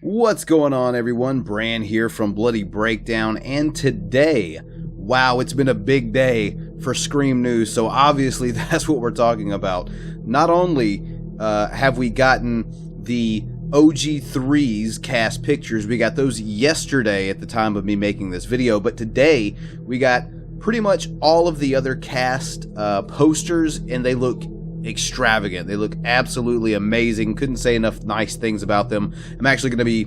What's going on, everyone? Bran here from Bloody Breakdown, and today, wow, it's been a big day for Scream news, so obviously that's what we're talking about. Not only have we gotten the OG3's cast pictures, we got those yesterday at the time of me making this video, but today we got pretty much all of the other cast posters, and they look extravagant. They look absolutely amazing. Couldn't say enough nice things about them. I'm actually going to be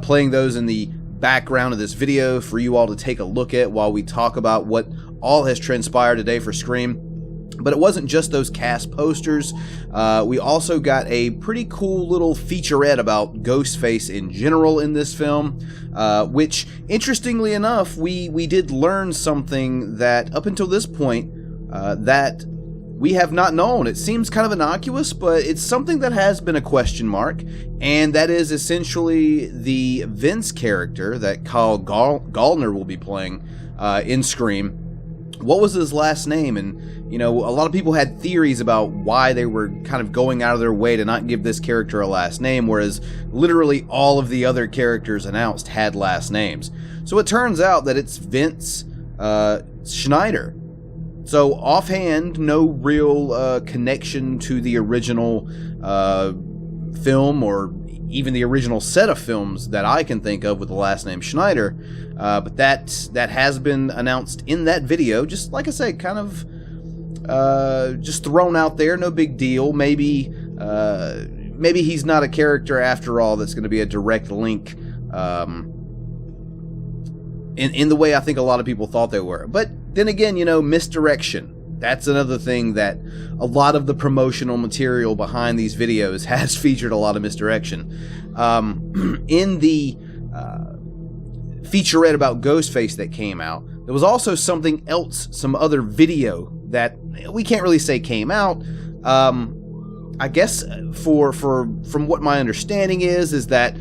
playing those in the background of this video for you all to take a look at while we talk about what all has transpired today for Scream. But it wasn't just those cast posters. We also got a pretty cool little featurette about Ghostface in general in this film, which, interestingly enough, we did learn something that up until this point that we have not known. It seems kind of innocuous, but it's something that has been a question mark, and that is essentially the Vince character that Kyle Gallner will be playing in Scream. What was his last name? And, you know, a lot of people had theories about why they were kind of going out of their way to not give this character a last name, whereas literally all of the other characters announced had last names. So it turns out that it's Vince Schneider. So offhand, no real connection to the original film or even the original set of films that I can think of with the last name Schneider. But that has been announced in that video. Just like I say, kind of just thrown out there. No big deal. Maybe he's not a character after all that's going to be a direct link in the way I think a lot of people thought they were. But then again, you know, misdirection. That's another thing that a lot of the promotional material behind these videos has featured a lot of misdirection. In the featurette about Ghostface that came out, there was also something else, some other video that we can't really say came out. I guess from what my understanding is that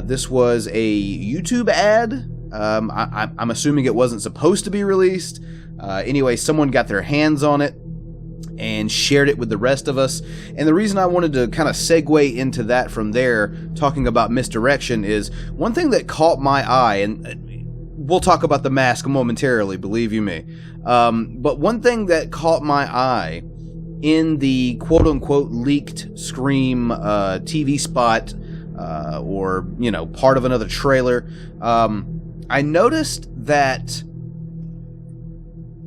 this was a YouTube ad. I'm assuming it wasn't supposed to be released. Anyway, someone got their hands on it and shared it with the rest of us. And the reason I wanted to kind of segue into that from there, talking about misdirection, is one thing that caught my eye, and we'll talk about the mask momentarily, believe you me. But one thing that caught my eye in the quote-unquote leaked Scream TV spot, or, you know, part of another trailer, I noticed that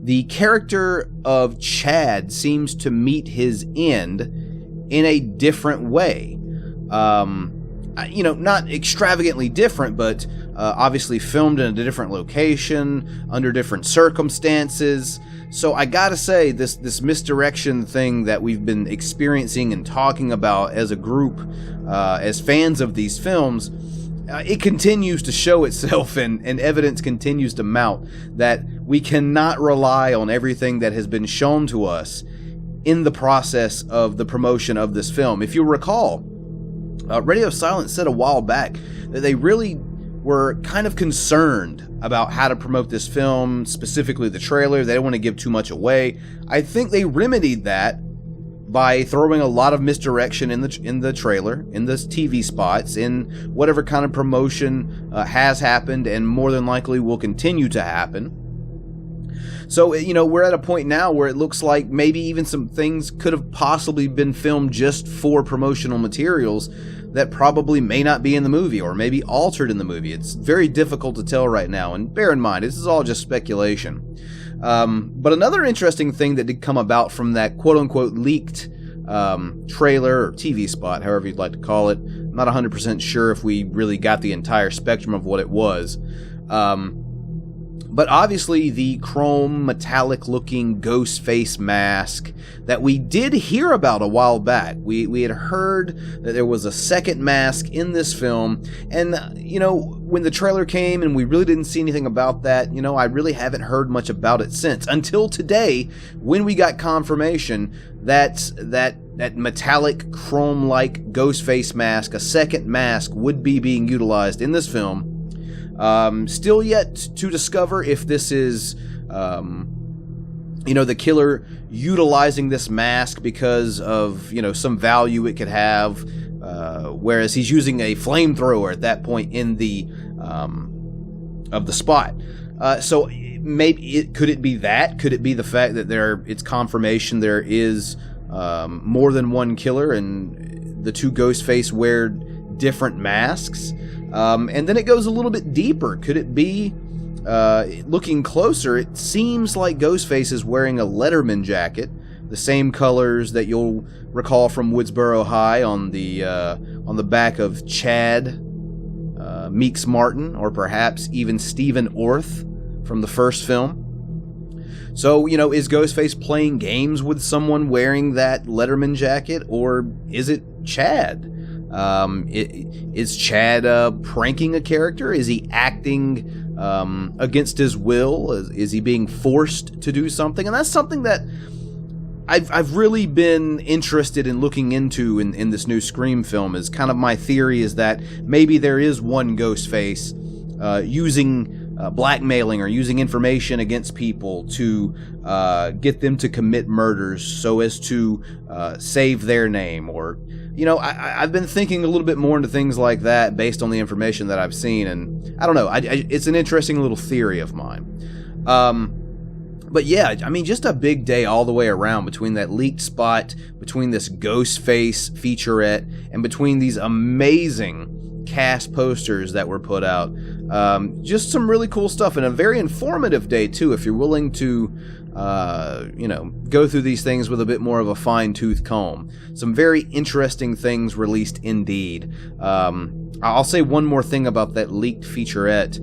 the character of Chad seems to meet his end in a different way. You know, not extravagantly different, but obviously filmed in a different location, under different circumstances. So I gotta say, this misdirection thing that we've been experiencing and talking about as a group, as fans of these films, it continues to show itself, and evidence continues to mount that we cannot rely on everything that has been shown to us in the process of the promotion of this film. If you recall, Radio Silence said a while back that they really were kind of concerned about how to promote this film, specifically the trailer. They didn't want to give too much away. I think they remedied that by throwing a lot of misdirection in the trailer, in the TV spots, in whatever kind of promotion has happened and more than likely will continue to happen. So, you know, we're at a point now where it looks like maybe even some things could have possibly been filmed just for promotional materials that probably may not be in the movie, or maybe altered in the movie. It's very difficult to tell right now, and bear in mind, this is all just speculation. But another interesting thing that did come about from that quote-unquote leaked trailer or TV spot, however you'd like to call it, I'm not 100% sure if we really got the entire spectrum of what it was. But obviously the chrome metallic looking Ghostface mask that we did hear about a while back. We had heard that there was a second mask in this film, and you know, when the trailer came and we really didn't see anything about that, you know, I really haven't heard much about it since, until today when we got confirmation that that metallic chrome-like Ghostface mask, a second mask, would be being utilized in this film. Still yet to discover if this is, you know, the killer utilizing this mask because of, you know, some value it could have, whereas he's using a flamethrower at that point in the of the spot. So maybe could it be that? Could it be the fact that it's confirmation there is more than one killer, and the two Ghostface wear different masks? And then it goes a little bit deeper. Could it be, looking closer, it seems like Ghostface is wearing a Letterman jacket, the same colors that you'll recall from Woodsboro High on the back of Chad Meeks Martin, or perhaps even Stephen Orth from the first film. So, is Ghostface playing games with someone wearing that Letterman jacket, or is it Chad? Is Chad pranking a character? Is he acting against his will? Is he being forced to do something? And that's something that I've really been interested in looking into in this new Scream film. Is kind of my theory is that maybe there is one Ghostface using blackmailing or using information against people to get them to commit murders so as to save their name. Or, I've been thinking a little bit more into things like that based on the information that I've seen, and I don't know, it's an interesting little theory of mine. But yeah, I mean, just a big day all the way around, between that leaked spot, between this Ghostface featurette, and between these amazing cast posters that were put out. Just some really cool stuff, and a very informative day too, if you're willing to go through these things with a bit more of a fine-tooth comb. Some very interesting things released indeed. I'll say one more thing about that leaked featurette.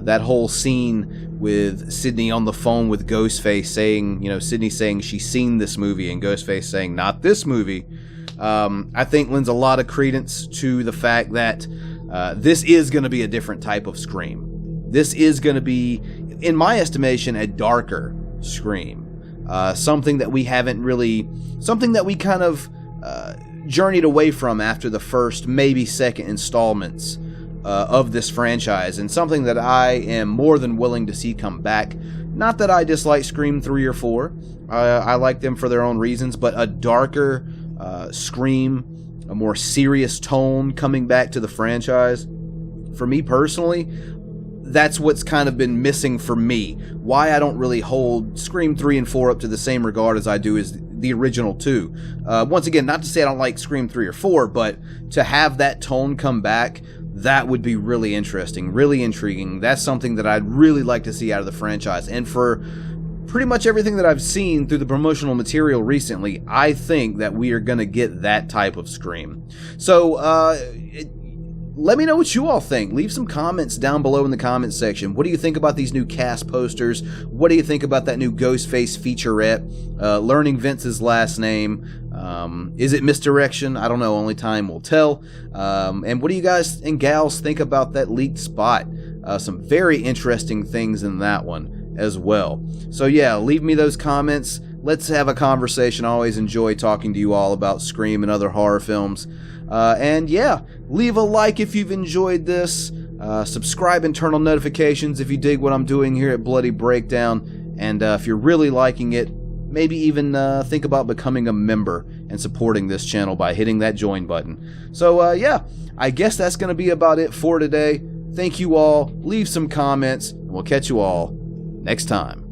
That whole scene with Sydney on the phone with Ghostface saying, Sydney saying she's seen this movie and Ghostface saying, not this movie, I think lends a lot of credence to the fact that this is going to be a different type of Scream. This is going to be, in my estimation, a darker Scream. Something that we kind of journeyed away from after the first, maybe second installments of this franchise, and something that I am more than willing to see come back. Not that I dislike Scream 3 or 4. I like them for their own reasons, but a darker Scream, a more serious tone coming back to the franchise, for me personally, that's what's kind of been missing for me. Why I don't really hold Scream 3 and 4 up to the same regard as I do as the original two. Once again, not to say I don't like Scream 3 or 4, but to have that tone come back, that would be really interesting, really intriguing. That's something that I'd really like to see out of the franchise. And for pretty much everything that I've seen through the promotional material recently, I think that we are going to get that type of Scream. So, let me know what you all think. Leave some comments down below in the comments section. What do you think about these new cast posters? What do you think about that new Ghostface featurette? Learning Vince's last name. Is it misdirection? I don't know. Only time will tell. And what do you guys and gals think about that leaked spot? Some very interesting things in that one as well. So yeah, leave me those comments. Let's have a conversation. I always enjoy talking to you all about Scream and other horror films. And yeah, leave a like if you've enjoyed this. Subscribe and turn on notifications if you dig what I'm doing here at Bloody Breakdown. And if you're really liking it, maybe even think about becoming a member and supporting this channel by hitting that join button. So yeah, I guess that's going to be about it for today. Thank you all. Leave some comments, and we'll catch you all next time.